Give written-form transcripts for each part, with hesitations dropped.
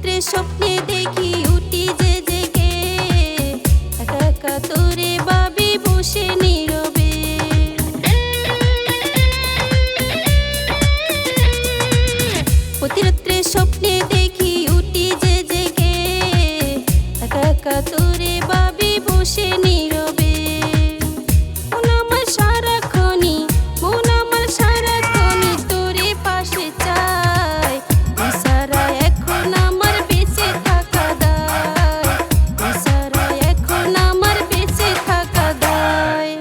রাত্রে স্বপ্নে দেখি উঠি যে জেগে, একা একা তোরে ভাবি বসে নীরবে। প্রতি রাত্রে স্বপ্নে দেখি উঠি যে জেগে, একা একা তোরে ভাবি বসে নীরবে। মন আমার সারাক্ষণই, মন আমার সারাক্ষণই তোরে পাশে চায়, তুই ছাড়া এখন আমার বেঁচে থাকা দায়, তুই ছাড়া এখন আমার বেঁচে থাকা দায়।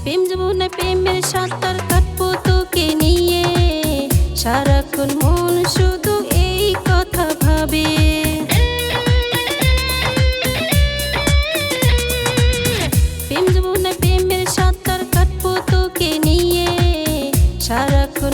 প্রেম যমুনায় প্রেমের সাঁতার কাটবো তোকে নিয়ে, সারাক্ষণ মন শুধু এই কথা ভাবে। প্রেম যমুনায় প্রেমের সাঁতার কাটবো তোকে নিয়ে, সারাক্ষণ